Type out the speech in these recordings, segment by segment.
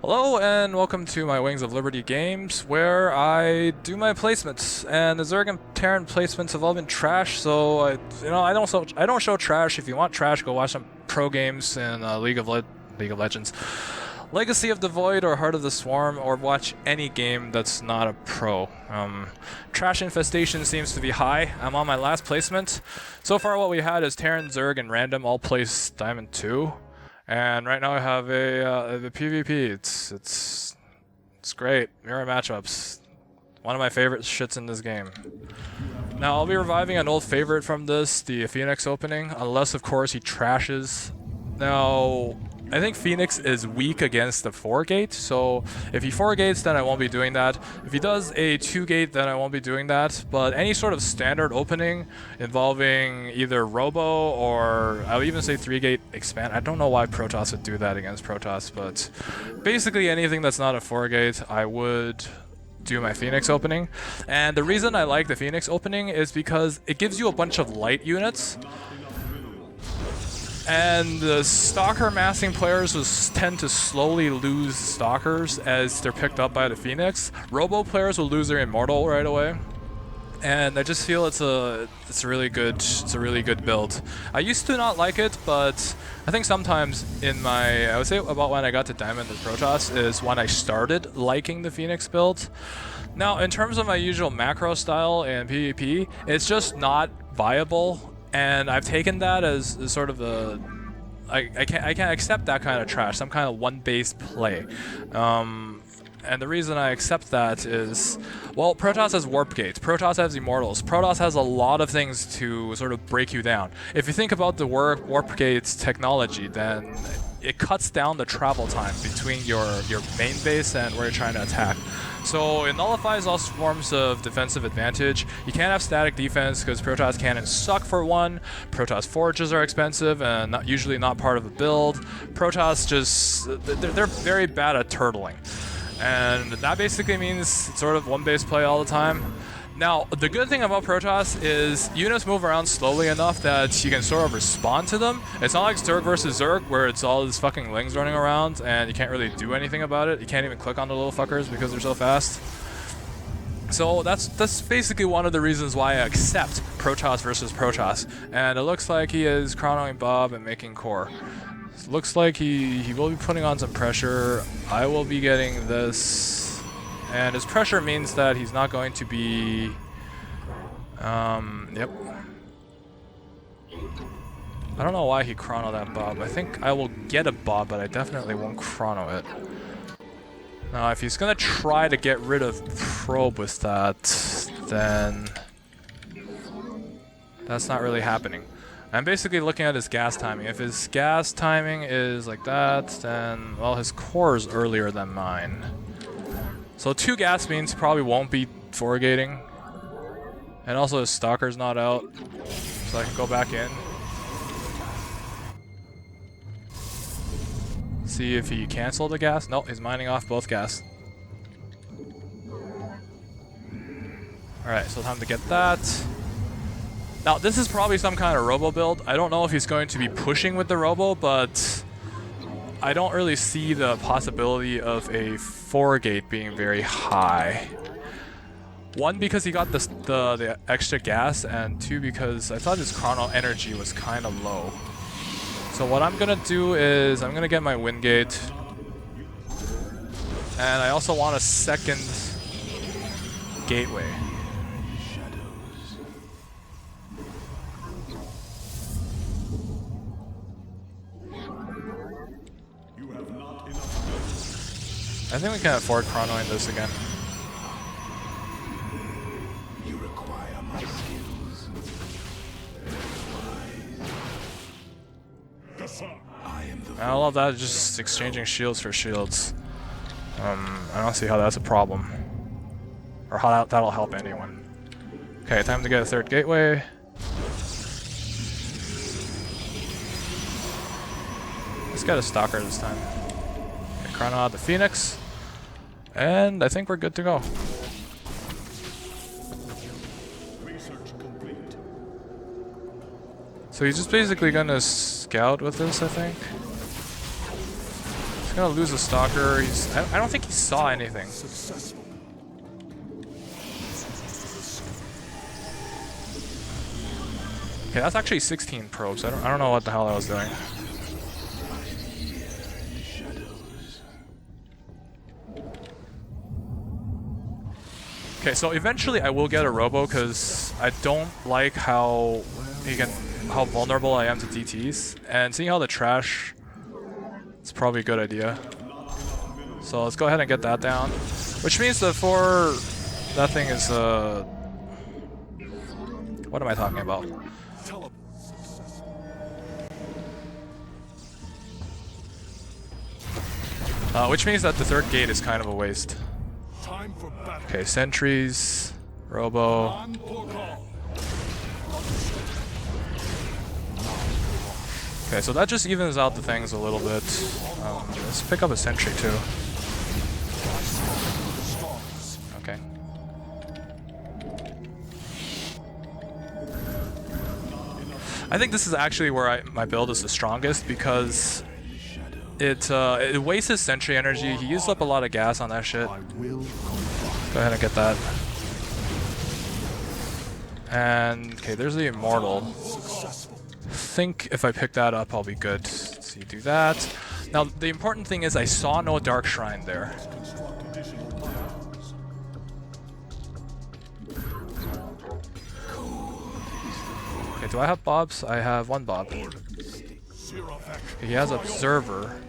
Hello and welcome to my Wings of Liberty games, where I do my placements. And the Zerg and Terran placements have all been trash, so I don't show trash. If you want trash, go watch some pro games in League of Legends, Legacy of the Void, or Heart of the Swarm, or watch any game that's not a pro. Trash infestation seems to be high. I'm on my last placement. So far, what we had is Terran, Zerg, and Random all place Diamond 2. And right now I have the PvP. It's great. Mirror matchups. One of my favorite shits in this game. Now I'll be reviving an old favorite from this, the Phoenix opening, unless of course he trashes. Now I think Phoenix is weak against the 4-gate, so if he 4-gates, then I won't be doing that. If he does a 2-gate, then I won't be doing that. But any sort of standard opening involving either Robo or I'll even say 3-gate expand. I don't know why Protoss would do that against Protoss, but basically anything that's not a 4-gate, I would do my Phoenix opening. And the reason I like the Phoenix opening is because it gives you a bunch of light units. And the Stalker massing players tend to slowly lose Stalkers as they're picked up by the Phoenix. Robo players will lose their Immortal right away. And I just feel it's a really good build. I used to not like it, but I think sometimes I would say about when I got to Diamond with Protoss is when I started liking the Phoenix build. Now, in terms of my usual macro style and PvP, it's just not viable. And I've taken that as sort of I can't accept that kind of trash, some kind of one-base play. And the reason I accept that is, well, Protoss has Warp Gates, Protoss has Immortals, Protoss has a lot of things to sort of break you down. If you think about the Warp Gates technology, then it cuts down the travel time between your main base and where you're trying to attack. So it nullifies all forms of defensive advantage. You can't have static defense because Protoss cannons suck for one. Protoss forges are expensive and usually not part of a build. Protoss they're very bad at turtling. And that basically means sort of one-base play all the time. Now, the good thing about Protoss is units move around slowly enough that you can sort of respond to them. It's not like Zerg versus Zerg where it's all these fucking lings running around and you can't really do anything about it. You can't even click on the little fuckers because they're so fast. So that's basically one of the reasons why I accept Protoss versus Protoss. And it looks like he is chronoing Bob and making core. Looks like he will be putting on some pressure. I will be getting this. And his pressure means that he's not going to be... Yep. I don't know why he chrono that Bob. I think I will get a Bob, but I definitely won't chrono it. Now, if he's gonna try to get rid of Probe with that, then... that's not really happening. I'm basically looking at his gas timing. If his gas timing is like that, then, well, his core is earlier than mine. So 2 gas means he probably won't be 4-gating. And also his Stalker's not out, so I can go back in. See if he canceled the gas. Nope, he's mining off both gas. Alright, so time to get that. Now, this is probably some kind of Robo build. I don't know if he's going to be pushing with the Robo, but I don't really see the possibility of a 4-gate being very high. 1, because he got the extra gas, and 2, because I thought his chrono energy was kind of low. So what I'm gonna do is I'm gonna get my wind gate, and I also want a second gateway. I think we can afford chronoing this again. You require my skills. I love that, just exchanging shields for shields. I don't see how that's a problem. Or how that'll help anyone. Okay, time to get a 3rd gateway. Let's get a Stalker this time. Okay, chrono out the Phoenix. And I think we're good to go. So he's just basically gonna scout with this, I think. He's gonna lose a stalker. I don't think he saw anything. Okay, that's actually 16 probes. I don't know what the hell I was doing. Okay, so eventually I will get a robo because I don't like how vulnerable I am to DTs, and seeing how the trash, it's probably a good idea. So let's go ahead and get that down, which means that for that thing is what am I talking about? Which means that the third gate is kind of a waste. Okay, sentries, robo. Okay, so that just evens out the things a little bit. Let's pick up a sentry too. Okay. I think this is actually where my build is the strongest because it wastes his sentry energy. He used up a lot of gas on that shit. Go ahead and get that. And okay, there's the immortal. I think if I pick that up, I'll be good. So you do that. Now the important thing is I saw no dark shrine there. Okay, do I have bobs? I have one bob. Okay, he has observer.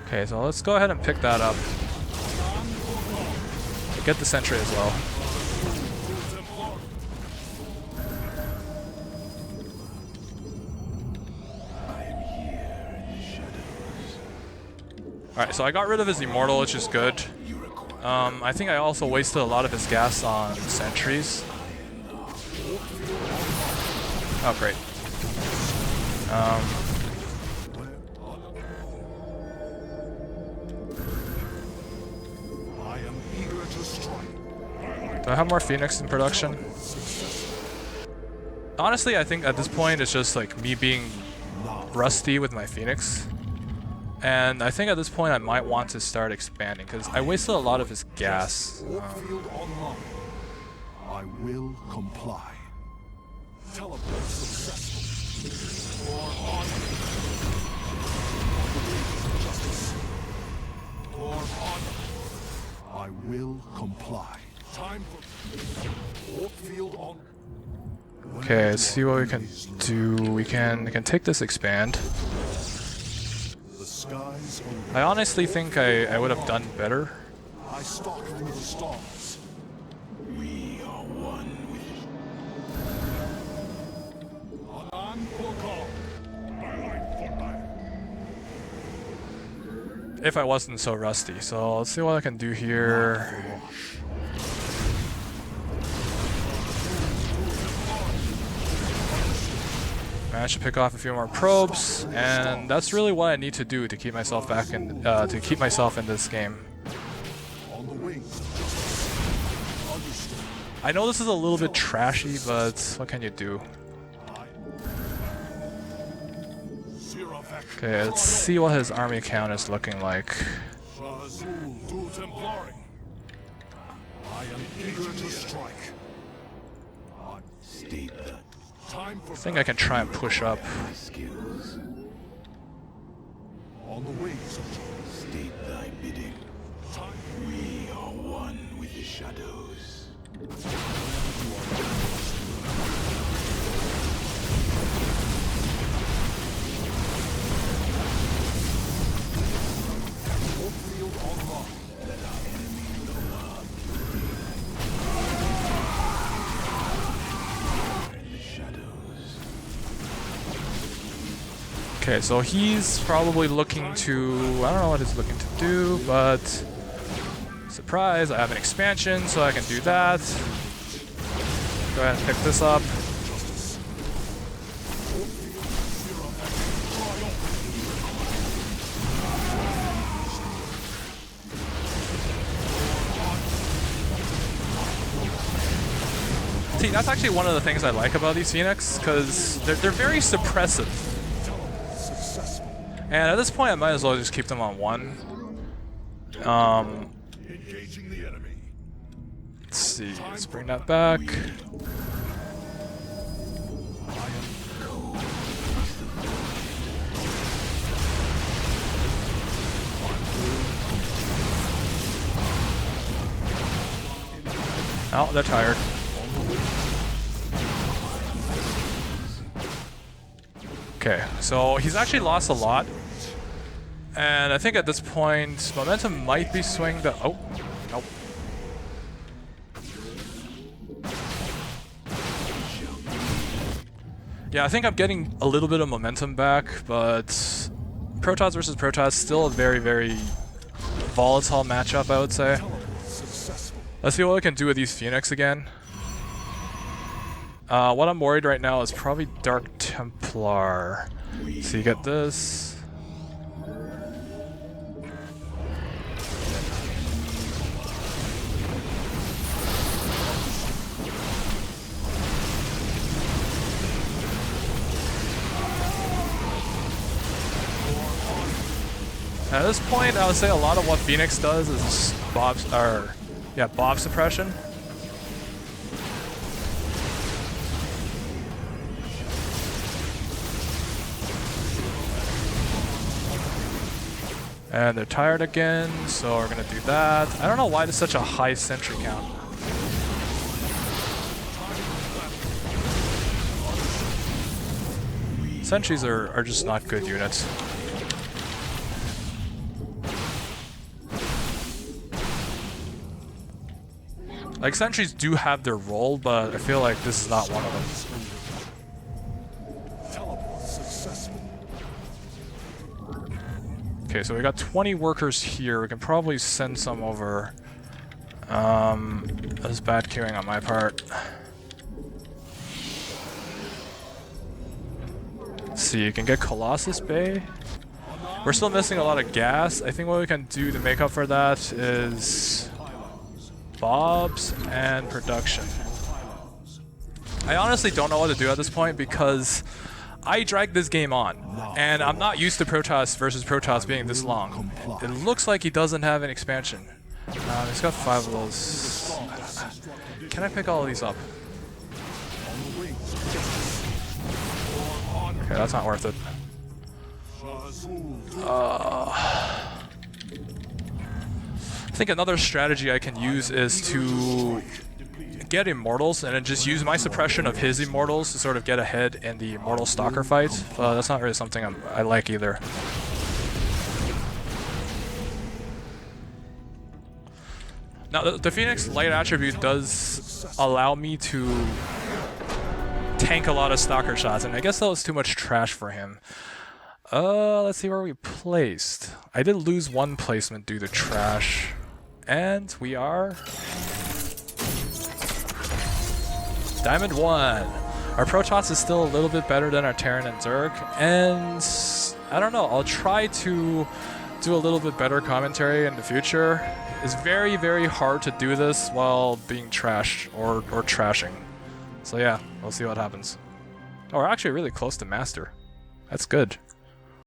Okay, so let's go ahead and pick that up. Get the sentry as well. Alright, so I got rid of his immortal, which is good. I think I also wasted a lot of his gas on sentries. Oh, great. Do I have more Phoenix in production? Honestly, I think at this point it's just like me being rusty with my Phoenix. And I think at this point I might want to start expanding because I wasted a lot of his gas. I will comply. Teleport successful. For honor. Justice. For honor. I will comply. Time for field on. Okay, let's see what we can do. We can take this expand. I honestly think I would have done better. I stalk through the stars. We are one with If I wasn't so rusty. So let's see what I can do here. Managed to pick off a few more probes, and that's really what I need to do to keep myself back in this game. I know this is a little bit trashy, but what can you do? Okay, let's see what his army count is looking like. I am eager to strike. I think I can try and push up. On the wings, state thy bidding. We are one with the shadows. Okay, so he's probably looking to... I don't know what he's looking to do, but... Surprise, I have an expansion, so I can do that. Go ahead and pick this up. See, that's actually one of the things I like about these Phoenix, because they're very suppressive. And at this point, I might as well just keep them on 1. Engaging the enemy. Let's see, let's bring that back. Oh, they're tired. Okay, so he's actually lost a lot. And I think at this point, momentum might be swinging to... Oh, nope. Yeah, I think I'm getting a little bit of momentum back, but Protoss versus Protoss, still a very, very volatile matchup, I would say. Let's see what we can do with these Phoenix again. What I'm worried right now is probably Dark Templar. So you get this. At this point, I would say a lot of what Phoenix does is Bob suppression. And they're tired again, so we're gonna do that. I don't know why there's such a high sentry count. Sentries are just not good units. Like, sentries do have their role, but I feel like this is not one of them. Okay, so we got 20 workers here. We can probably send some over. That's bad queuing on my part. Let's see, you can get Colossus Bay. We're still missing a lot of gas. I think what we can do to make up for that is Bobs and production. I honestly don't know what to do at this point because I dragged this game on, and I'm not used to Protoss versus Protoss being this long. It looks like he doesn't have an expansion. He's got 5 of those. Can I pick all of these up? Okay, that's not worth it. I think another strategy I can use is to get Immortals and then just use my suppression of his Immortals to sort of get ahead in the Immortal Stalker fight. That's not really something I like either. Now, the Phoenix Light attribute does allow me to tank a lot of Stalker shots, and I guess that was too much trash for him. Let's see where we placed. I did lose 1 placement due to trash. And we are... Diamond 1! Our Protoss is still a little bit better than our Terran and Zerg, and I don't know, I'll try to do a little bit better commentary in the future. It's very, very hard to do this while being trashed or trashing. So yeah, we'll see what happens. Oh, we're actually really close to Master. That's good.